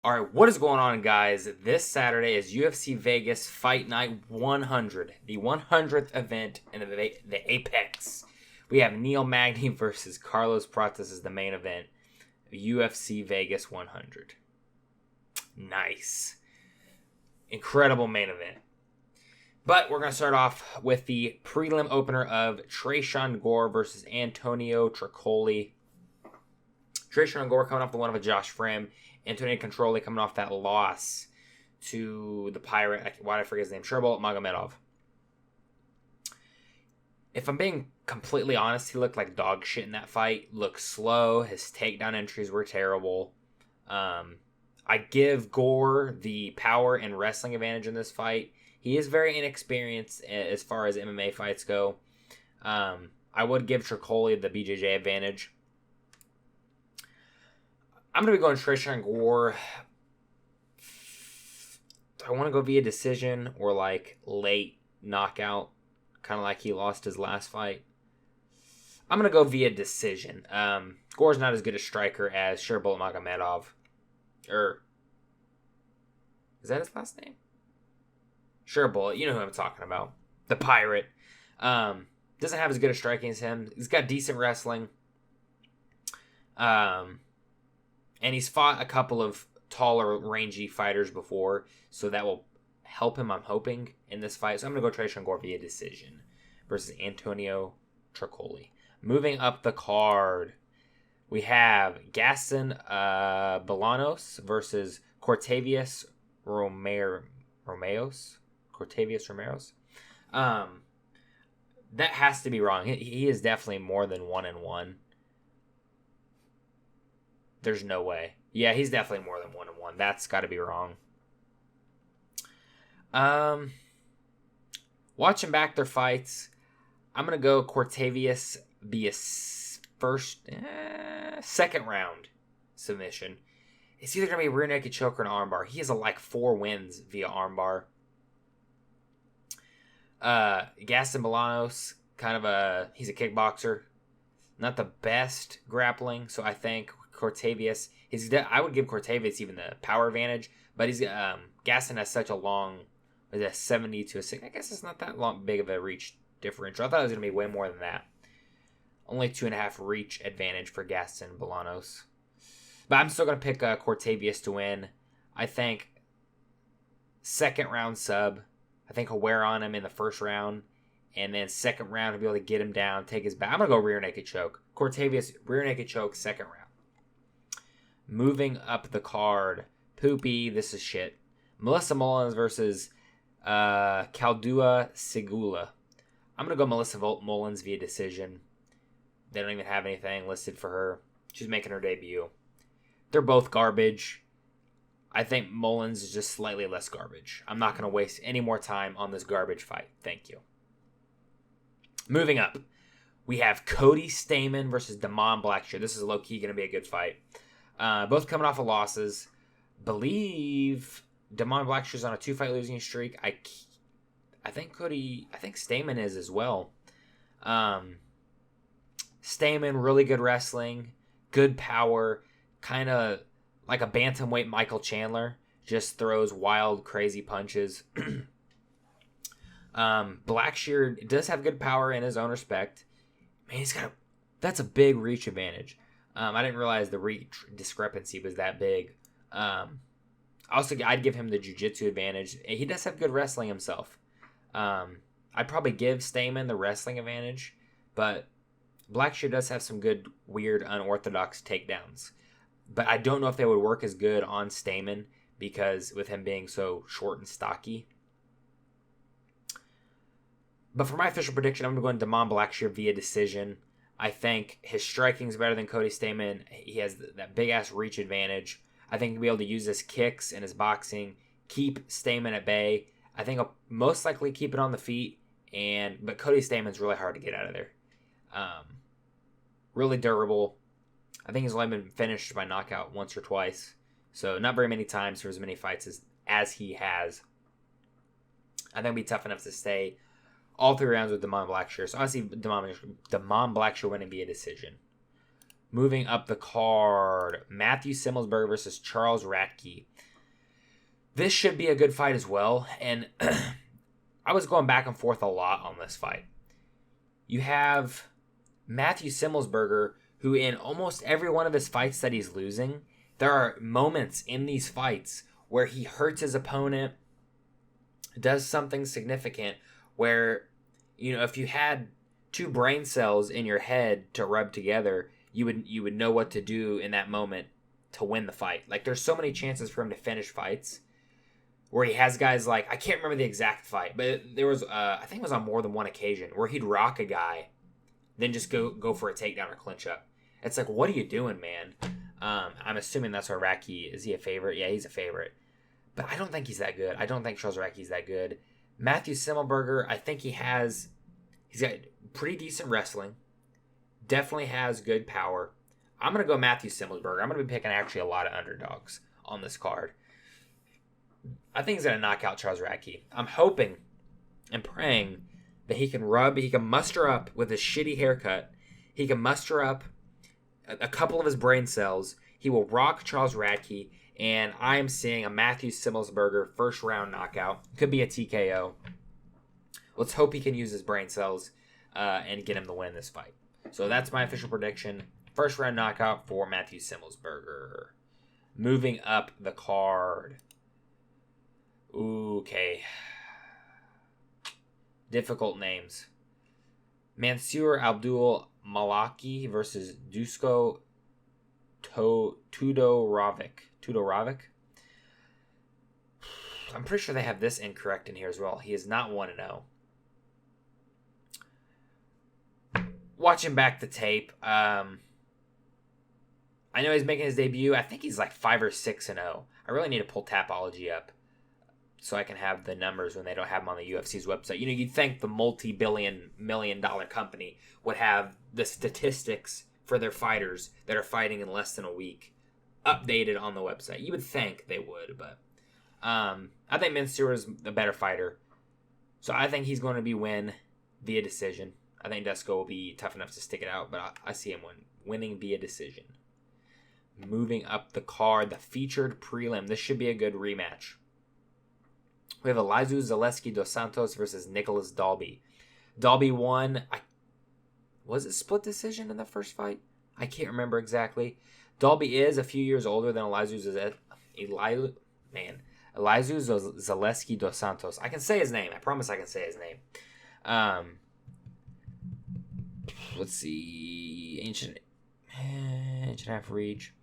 All right, what is going on, guys? This Saturday is UFC Vegas Fight Night 100, the 100th event in the Apex. We have Neil Magny versus Carlos Prates as the main event of UFC Vegas 100. Nice. Incredible main event. But we're going to start off with the prelim opener of Tresean Gore versus Antonio Tricoli. Tresean Gore coming off the one of a Josh Frim. Antonio Controli coming off that loss to the Pirate. Why did I forget his name? Sherbolt Magomedov. If I'm being completely honest, he looked like dog shit in that fight. Looked slow. His takedown entries were terrible. I give Gore the power and wrestling advantage in this fight. He is very inexperienced as far as MMA fights go. I would give Tricoli the BJJ advantage. I'm going to be going Tresean Gore. Do I want to go via decision or like late knockout? Kind of like he lost his last fight. I'm going to go via decision. Gore's not as good a striker as Sherbolt Magomedov. Is that his last name? Sherbolt, you know who I'm talking about. The Pirate. Doesn't have as good a striking as him. He's got decent wrestling. And he's fought a couple of taller, rangy fighters before, so that will help him, I'm hoping, in this fight. So I'm going to go Tresean Gore via decision versus Antonio Tricoli. Moving up the card, we have Gaston Bolanos versus Cortavius Romeos. Cortavius Romeros. That has to be wrong. He is definitely more than 1-1. There's no way. Yeah, he's definitely more than 1-1. That's got to be wrong. Watching back their fights, I'm gonna go Cortavius via second round submission. It's either gonna be a rear naked choke or an armbar. He has like 4 wins via armbar. Gaston Bolanos, he's a kickboxer, not the best grappling. So I think Cortavius, I would give Cortavius even the power advantage, but Gaston has such a long, 70 to a 6. I guess it's not that big of a reach differential. I thought it was going to be way more than that. Only 2.5 reach advantage for Gaston Bolanos. But I'm still going to pick Cortavius to win. I think second round sub. I think he'll wear on him in the first round. And then second round, he'll be able to get him down, take his back. I'm going to go rear naked choke. Cortavius, rear naked choke, second round. Moving up the card. Poopy, this is shit. Melissa Mullins versus Caldua Segula. I'm going to go Melissa Mullins via decision. They don't even have anything listed for her. She's making her debut. They're both garbage. I think Mullins is just slightly less garbage. I'm not going to waste any more time on this garbage fight. Thank you. Moving up. We have Cody Stamann versus Damon Blackshear. This is low-key going to be a good fight. Both coming off of losses. Believe Damon Blackshear's on a 2-fight losing streak. I think Stamann is as well. Stamann, really good wrestling, good power, kind of like a bantamweight Michael Chandler. Just throws wild, crazy punches. Blackshear does have good power in his own respect. Man, that's a big reach advantage. I didn't realize the reach discrepancy was that big. I'd give him the jiu-jitsu advantage. He does have good wrestling himself. I'd probably give Stamann the wrestling advantage, but Blackshear does have some good, weird, unorthodox takedowns. But I don't know if they would work as good on Stamann because with him being so short and stocky. But for my official prediction, I'm going to go Damon Blackshear via decision. I think his striking is better than Cody Stamann. He has that big-ass reach advantage. I think he'll be able to use his kicks and his boxing, keep Stamann at bay. I think he'll most likely keep it on the feet, but Cody Stamann's really hard to get out of there. Really durable. I think he's only been finished by knockout once or twice, so not very many times for as many fights as he has. I think it'll be tough enough to stay all 3 rounds with Damon Blackshear. So I see Damon Blackshear winning via decision. Moving up the card, Matthew Simmelsberger versus Charles Radtke. This should be a good fight as well, and I was going back and forth a lot on this fight. You have Matthew Simmelsberger, who in almost every one of his fights that he's losing, there are moments in these fights where he hurts his opponent, does something significant where, if you had two brain cells in your head to rub together, you would know what to do in that moment to win the fight. Like, there's so many chances for him to finish fights where he has guys like, I can't remember the exact fight, but there was, I think it was on more than one occasion, where he'd rock a guy, then just go for a takedown or clinch up. It's like, what are you doing, man? I'm assuming that's where Radtke, is he a favorite? Yeah, he's a favorite. But I don't think he's that good. I don't think Charles Radtke's that good. Matthew Simmelsberger, I think he's got pretty decent wrestling. Definitely has good power. I'm going to go Matthew Simmelsberger. I'm going to be picking actually a lot of underdogs on this card. I think he's going to knock out Charles Radtke. I'm hoping and praying that he can muster up with his shitty haircut. He can muster up a couple of his brain cells. He will rock Charles Radtke, and I am seeing a Matthew Simmelsberger first round knockout. Could be a TKO. Let's hope he can use his brain cells and get him to win this fight. So that's my official prediction. First round knockout for Matthew Simmelsberger. Moving up the card. Okay. Difficult names. Mansour Abdul Malaki versus Dusko Tudorovic. I'm pretty sure they have this incorrect in here as well. He is not 1-0. Watching back the tape, I know he's making his debut. I think he's like 5 or 6-0. I really need to pull Tapology up so I can have the numbers when they don't have them on the UFC's website. You'd think the multi-million-dollar company would have the statistics for their fighters that are fighting in less than a week updated on the website. You would think they would, but I think Mansour is the better fighter. So I think he's going to be win via decision. I think Dusko will be tough enough to stick it out, but I see him winning via decision. Moving up the card, the featured prelim. This should be a good rematch. We have Elizu Zaleski dos Santos versus Nicholas Dalby. Dalby won. Was it split decision in the first fight? I can't remember exactly. Dalby is a few years older than Elizu Zaleski dos Santos. I can say his name. I promise I can say his name. Let's see. Ancient half reach.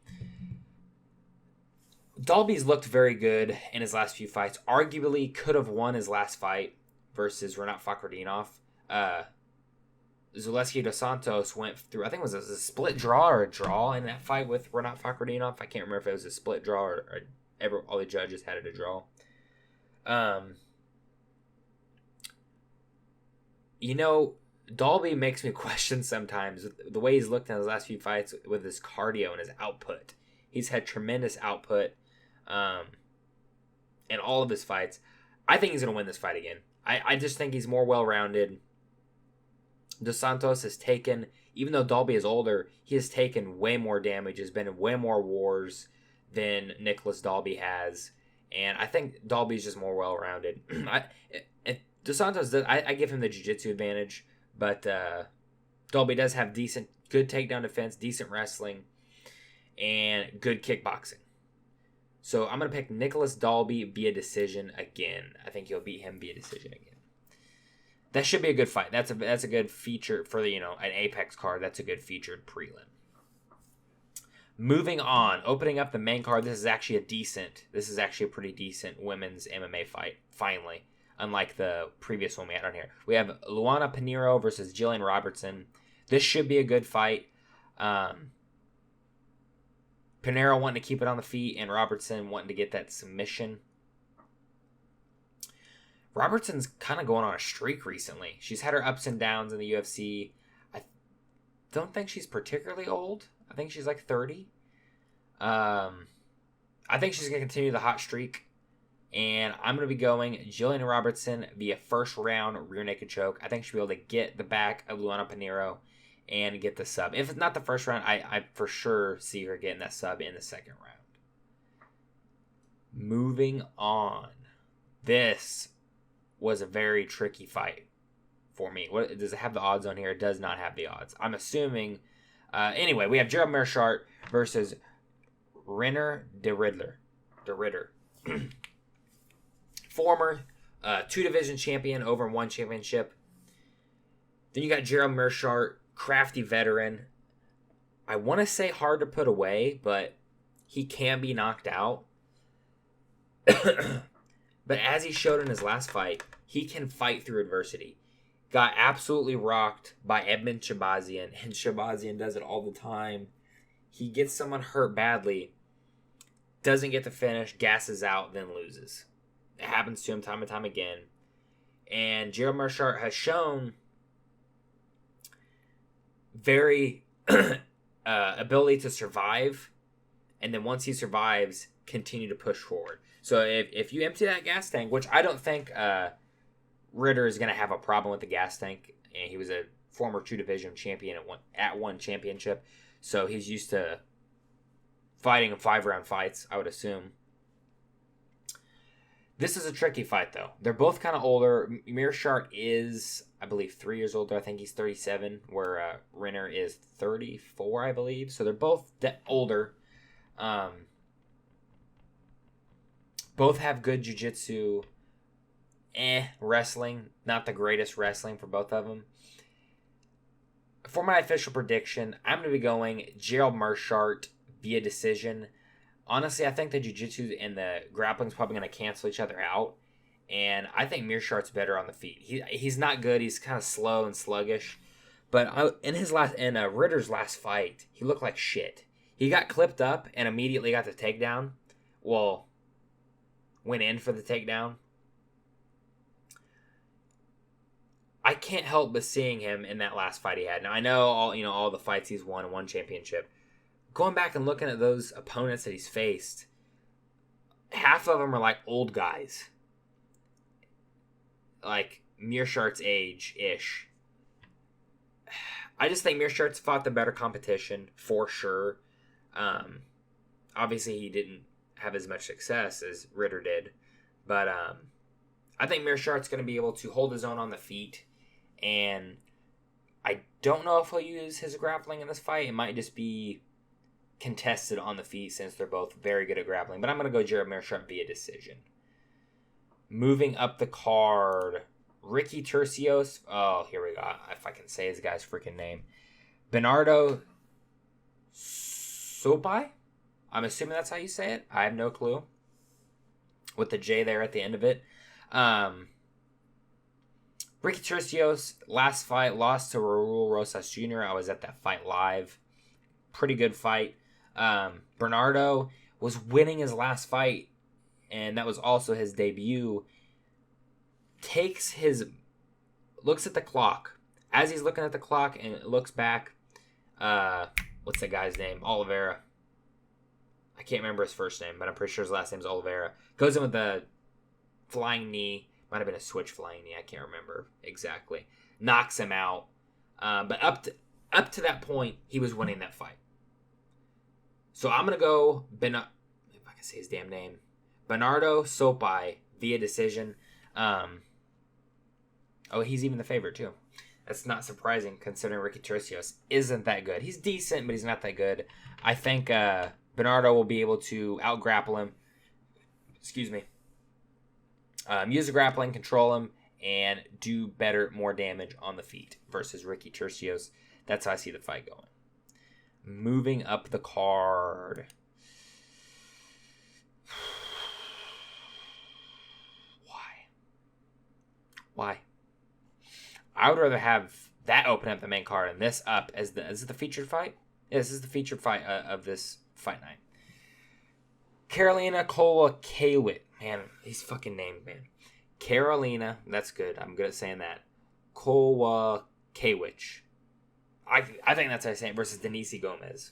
Dalby's looked very good in his last few fights. Arguably could have won his last fight versus Renat Fakhretdinov. Zaleski dos Santos went through, I think it was a split draw or a draw in that fight with Renat Fakhretdinov. I can't remember if it was a split draw or all the judges had it a draw. Dalby makes me question sometimes the way he's looked in his last few fights with his cardio and his output. He's had tremendous output in all of his fights. I think he's going to win this fight again. I just think he's more well-rounded. Dos Santos has taken, even though Dalby is older, he has taken way more damage, has been in way more wars than Nicholas Dalby has. And I think Dalby's just more well-rounded. Dos Santos, I give him the jiu-jitsu advantage, but Dalby does have good takedown defense, decent wrestling, and good kickboxing. So I'm going to pick Nicholas Dalby via decision again. I think he'll beat him via decision again. That should be a good fight. That's a good feature for an Apex card. That's a good featured prelim. Moving on, opening up the main card. This is actually a pretty decent women's MMA fight. Finally, unlike the previous one we had on here, we have Luana Pinheiro versus Jillian Robertson. This should be a good fight. Pinheiro wanting to keep it on the feet, and Robertson wanting to get that submission. Robertson's kind of going on a streak recently. She's had her ups and downs in the UFC. I don't think she's particularly old. I think she's like 30. I think she's going to continue the hot streak. And I'm going to be going Jillian Robertson via first round rear naked choke. I think she'll be able to get the back of Luana Pinheiro and get the sub. If it's not the first round, I for sure see her getting that sub in the second round. Moving on. This was a very tricky fight for me. What does it have the odds on here? It does not have the odds. I'm assuming. Anyway, we have Gerald Meerschaert versus Rener de Ridder. Former 2-division champion over 1 championship. Then you got Gerald Meerschaert, crafty veteran. I want to say hard to put away, but he can be knocked out. But as he showed in his last fight, he can fight through adversity. Got absolutely rocked by Edmund Shabazian, and Shabazian does it all the time. He gets someone hurt badly, doesn't get the finish, gasses out, then loses. It happens to him time and time again. And Gerald Meerschaert has shown very ability to survive, and then once he survives, continue to push forward. So if you empty that gas tank, which I don't think Ritter is going to have a problem with the gas tank, and he was a former 2-division champion at one championship, so he's used to fighting in 5-round fights, I would assume. This is a tricky fight, though. They're both kind of older. Meerschaert is, I believe, 3 years older. I think he's 37, where Renner is 34, I believe. So they're both older. Both have good jiu-jitsu. Wrestling. Not the greatest wrestling for both of them. For my official prediction, I'm going to be going Gerald Meerschaert via decision. Honestly, I think the jiu-jitsu and the grappling is probably going to cancel each other out. And I think Meerschaert's better on the feet. He's not good. He's kind of slow and sluggish. But in Ritter's last fight, he looked like shit. He got clipped up and immediately got the takedown. Well, went in for the takedown. I can't help but seeing him in that last fight he had. Now I know all the fights he's won and one championship. Going back and looking at those opponents that he's faced, half of them are like old guys. Like Meerschaert's age-ish. I just think Meerschaert's fought the better competition, for sure. Obviously, he didn't have as much success as Ritter did. But I think Meerschaert's going to be able to hold his own on the feet. And I don't know if he'll use his grappling in this fight. It might just be contested on the feet since they're both very good at grappling. But I'm going to go Gerald Meerschaert via decision. Moving up the card, Ricky Turcios. Oh, here we go. If I can say his guy's freaking name. Bernardo Sopai? I'm assuming that's how you say it. I have no clue. With the J there at the end of it. Ricky Turcios, last fight, lost to Raul Rosas Jr. I was at that fight live. Pretty good fight. Bernardo was winning his last fight, and that was also his debut. Looks at the clock. As he's looking at the clock and looks back, what's that guy's name? Oliveira. I can't remember his first name, but I'm pretty sure his last name's Oliveira. Goes in with the flying knee. Might have been a switch flying knee. I can't remember exactly. Knocks him out. But up to that point, he was winning that fight. So I'm going to go, if I can say his damn name, Bernardo Sopai via decision. He's even the favorite too. That's not surprising considering Ricky Turcios isn't that good. He's decent, but he's not that good. I think Bernardo will be able to out-grapple him. Excuse me. Use the grappling, control him, and do more damage on the feet versus Ricky Turcios. That's how I see the fight going. Moving up the card. Why? I would rather have that open up the main card and this up as is it the featured fight? Yeah, this is the featured fight of this fight night. Karolina Kowalkiewicz. Man, these fucking names, man. Karolina, that's good. I'm good at saying that. Kowalkiewicz. I think that's how I say it. Versus Denise Gomes.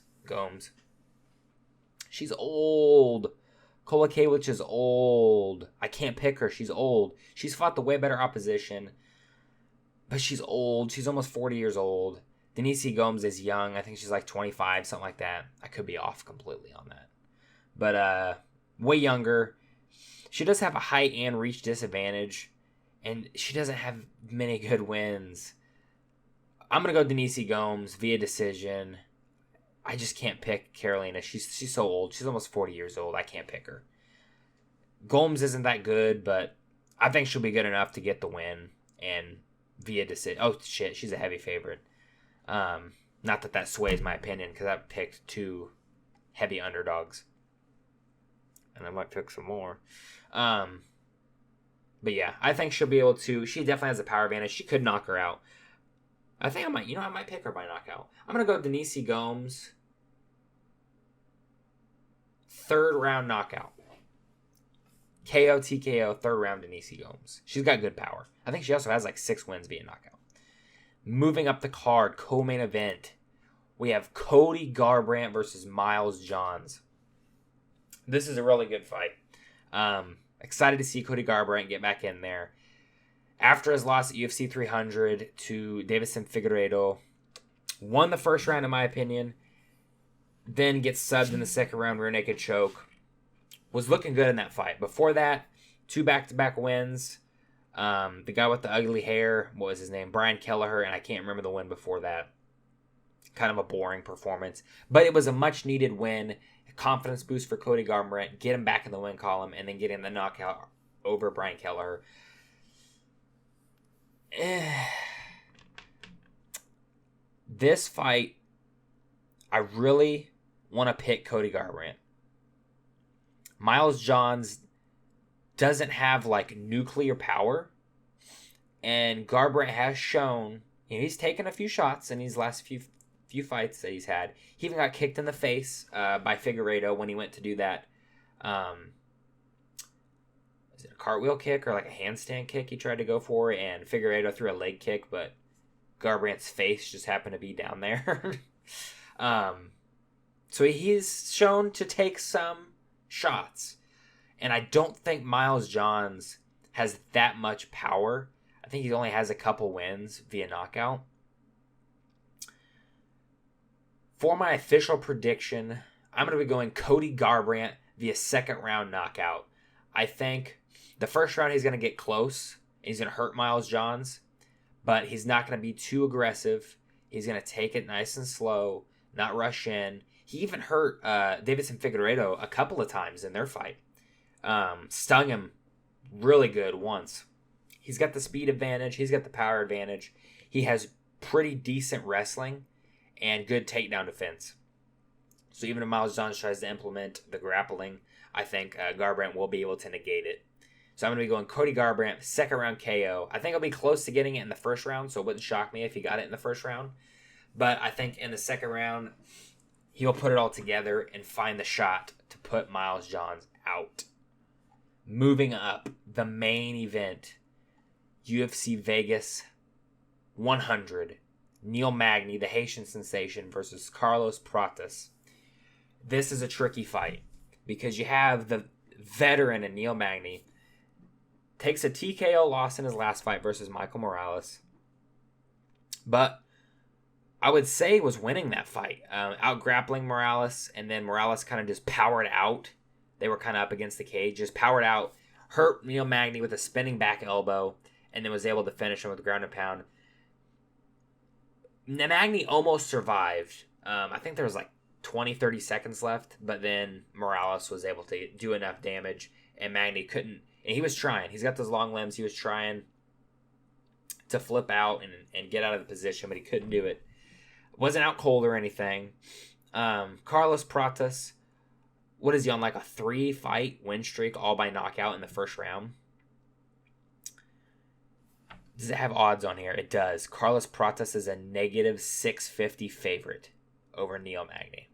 She's old. Kowalkiewicz is old. I can't pick her. She's old. She's fought the way better opposition. But she's old. She's almost 40 years old. Denise Gomes is young. I think she's like 25, something like that. I could be off completely on that. But way younger. She does have a height and reach disadvantage, and she doesn't have many good wins. I'm going to go Denise Gomes via decision. I just can't pick Carolina. She's so old. She's almost 40 years old. I can't pick her. Gomes isn't that good, but I think she'll be good enough to get the win and via decision. Oh, shit. She's a heavy favorite. Not that sways my opinion, because I picked 2 heavy underdogs. And I might pick some more. But yeah, I think she'll be able to. She definitely has a power advantage. She could knock her out. I think I might pick her by knockout. I'm going to go Denise Gomes. 3rd round knockout. KO, TKO, 3rd round Denise Gomes. She's got good power. I think she also has like 6 wins via knockout. Moving up the card, co-main event. We have Cody Garbrandt versus Miles Johns. This is a really good fight. Excited to see Cody Garbrandt get back in there. After his loss at UFC 300 to Davison Figueiredo, won the first round in my opinion, then gets subbed in the second round, rear naked choke. Was looking good in that fight. Before that, 2 back-to-back wins. The guy with the ugly hair, what was his name? Brian Kelleher, and I can't remember the win before that. Kind of a boring performance. But it was a much-needed win. A confidence boost for Cody Garbrandt. Get him back in the win column, and then getting the knockout over Brian Kelleher. This fight, I really want to pick Cody Garbrandt. Miles Johns doesn't have like nuclear power, and Garbrandt has shown, he's taken a few shots in these last few fights that he's had. He even got kicked in the face by Figueiredo when he went to do that. Is it a cartwheel kick or like a handstand kick he tried to go for, and Figueiredo threw a leg kick, but Garbrandt's face just happened to be down there. So he's shown to take some shots, and I don't think Miles Johns has that much power. I think he only has a couple wins via knockout. For my official prediction, I'm going to be going Cody Garbrandt via second round knockout. I think the first round he's going to get close, and he's going to hurt Miles Johns, but he's not going to be too aggressive. He's going to take it nice and slow, not rush in. He even hurt Davison Figueiredo a couple of times in their fight. Stung him really good once. He's got the speed advantage. He's got the power advantage. He has pretty decent wrestling and good takedown defense. So even if Miles Johns tries to implement the grappling, I think Garbrandt will be able to negate it. So I'm going to be going Cody Garbrandt, second round KO. I think I'll be close to getting it in the first round, so it wouldn't shock me if he got it in the first round. But I think in the second round, he'll put it all together and find the shot to put Miles Johns out. Moving up, the main event, UFC Vegas 100. Neil Magny, the Haitian sensation, versus Carlos Prates. This is a tricky fight because you have the veteran in Neil Magny. Takes a TKO loss in his last fight versus Michael Morales. But I would say was winning that fight. Out grappling Morales, and then Morales kind of just powered out. They were kind of up against the cage, just powered out, hurt Neil Magny with a spinning back elbow, and then was able to finish him with a ground and pound. Magny almost survived. I think there was like 20, 30 seconds left, but then Morales was able to do enough damage, and Magny couldn't. And he was trying. He's got those long limbs. He was trying to flip out and get out of the position, but he couldn't do it. Wasn't out cold or anything. Carlos Prates, what is he on, like a 3-fight win streak, all by knockout in the first round? Does it have odds on here? It does. Carlos Prates is a negative 650 favorite over Neil Magny.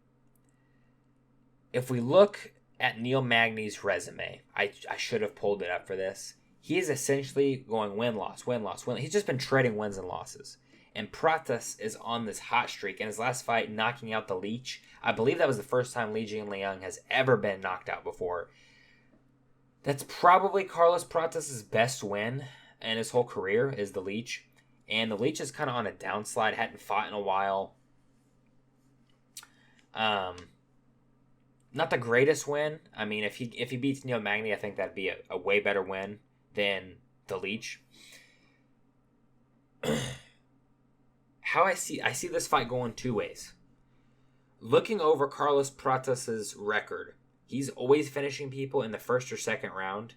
If we look at Neil Magny's resume, I should have pulled it up for this. He is essentially going win-loss, win-loss, win. He's just been trading wins and losses. And Prates is on this hot streak. In his last fight, knocking out the Leech. I believe that was the first time Li Jingliang has ever been knocked out before. That's probably Carlos Prates' best win in his whole career, is the Leech. And the Leech is kind of on a downslide. Hadn't fought in a while. Not the greatest win. I mean, if he beats Neil Magny, I think that'd be a way better win than the Leech. How I see this fight going two ways. Looking over Carlos Prates' record, he's always finishing people in the first or second round.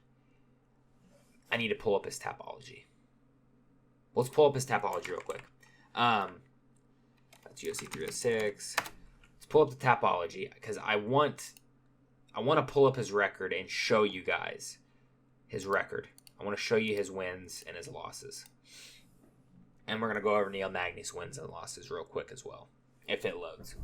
I need to pull up his Tapology. Let's pull up his Tapology real quick. That's UFC 306. Let's pull up the Tapology because I want to pull up his record and show you guys his record. I want to show you his wins and his losses. And we're going to go over Neil Magny's wins and losses real quick as well, if it loads.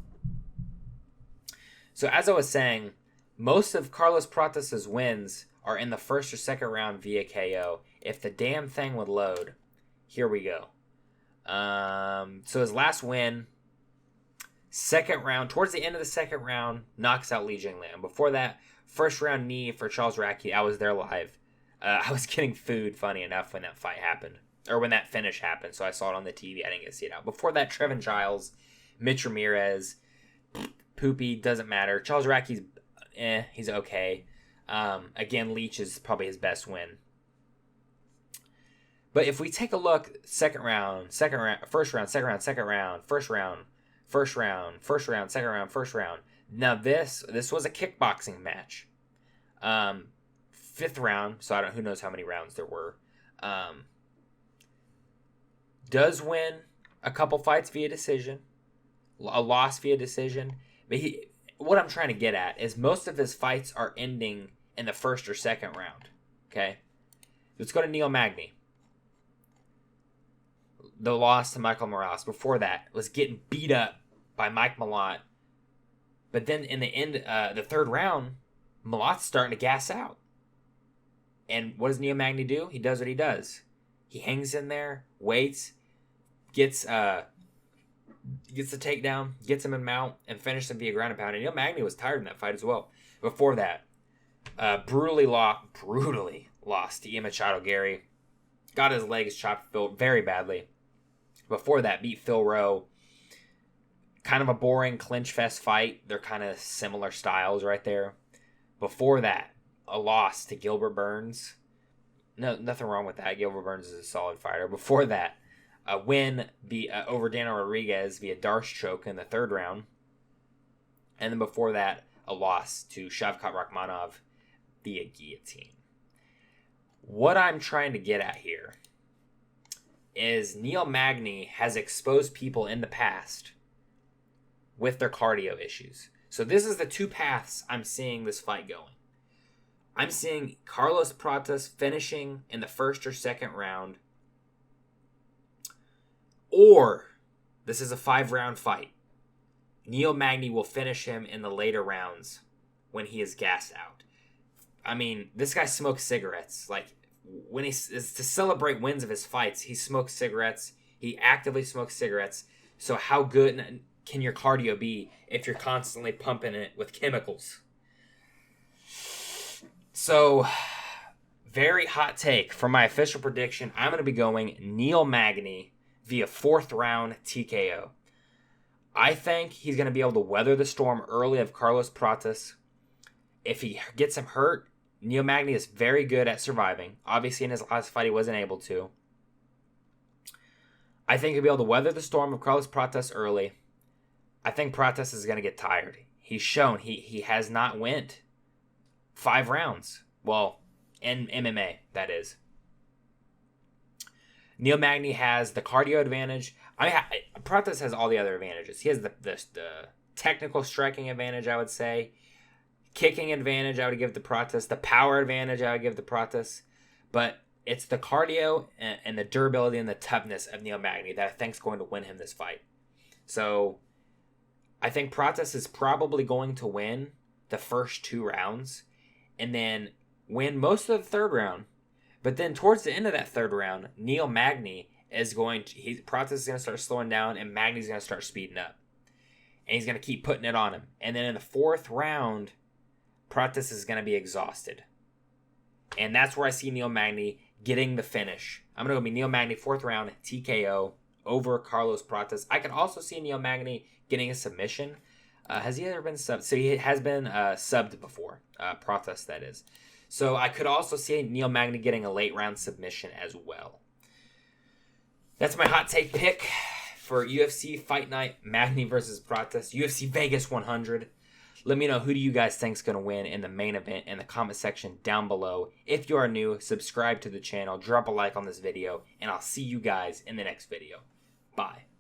So as I was saying, most of Carlos Prates' wins are in the first or second round via KO. If the damn thing would load, here we go. So his last win, second round, towards the end of the second round, knocks out Li Jingliang. Before that, first round knee for Charles Radtke. I was there live. I was getting food, funny enough, when that fight happened. Or when that finish happened, so I saw it on the TV. I didn't get to see it out. Before that, Trevin Giles, Mitch Ramirez, Poopy, doesn't matter. Charles Radtke's, he's okay. Again, Leech is probably his best win. But if we take a look, first round, second round, first round, second round, first round. Now this was a kickboxing match. Fifth round, so who knows how many rounds there were. Does win a couple fights via decision, a loss via decision. But what I'm trying to get at is most of his fights are ending in the first or second round. Okay, let's go to Neil Magny. The loss to Michael Morales. Before that was getting beat up by Mike Malott. But then in the end, the third round, Malott's starting to gas out. And what does Neil Magny do? He does what he does. He hangs in there, waits, gets the takedown, gets him in mount, and finishes him via ground and pound. And Neil Magny was tired in that fight as well. Before that, brutally lost to Ian Machado Gary. Got his legs chopped very badly. Before that, beat Phil Rowe. Kind of a boring clinch fest fight. They're kind of similar styles right there. Before that, a loss to Gilbert Burns. No, nothing wrong with that. Gilbert Burns is a solid fighter. Before that, a win over Daniel Rodriguez via Darce choke in the third round. And then before that, a loss to Shavkat Rakhmonov via guillotine. What I'm trying to get at here is Neil Magny has exposed people in the past with their cardio issues. So this is the two paths I'm seeing this fight going. I'm seeing Carlos Prates finishing in the first or second round. Or, this is a 5-round fight. Neil Magny will finish him in the later rounds when he is gassed out. I mean, this guy smokes cigarettes. Like, when is to celebrate wins of his fights, he smokes cigarettes. He actively smokes cigarettes. So how good can your cardio be if you're constantly pumping it with chemicals? So, very hot take. For my official prediction, I'm going to be going Neil Magny via 4th round TKO. I think he's going to be able to weather the storm early of Carlos Prates. If he gets him hurt, Neil Magny is very good at surviving. Obviously, in his last fight, he wasn't able to. I think he'll be able to weather the storm of Carlos Prates early. I think Prates is going to get tired. He's shown he has not went 5 rounds. Well, in MMA, that is. Neil Magny has the cardio advantage. Prates has all the other advantages. He has the technical striking advantage, I would say. Kicking advantage, I would give to Prates. The power advantage, I would give to Prates. But it's the cardio and the durability and the toughness of Neil Magny that I think is going to win him this fight. So, I think Prates is probably going to win the first 2 rounds and then win most of the third round. But then towards the end of that third round, Neil Magny is Prates is going to start slowing down and Magny's going to start speeding up. And he's going to keep putting it on him. And then in the 4th round, Prates is going to be exhausted. And that's where I see Neil Magny getting the finish. I'm going to go with Neil Magny, 4th round, TKO over Carlos Prates. I can also see Neil Magny getting a submission. Has he ever been subbed? So he has been subbed before. Prates, that is. So I could also see Neil Magny getting a late round submission as well. That's my hot take pick for UFC Fight Night, Magny versus Prates, UFC Vegas 100. Let me know who do you guys think is going to win in the main event in the comment section down below. If you are new, subscribe to the channel, drop a like on this video, and I'll see you guys in the next video. Bye.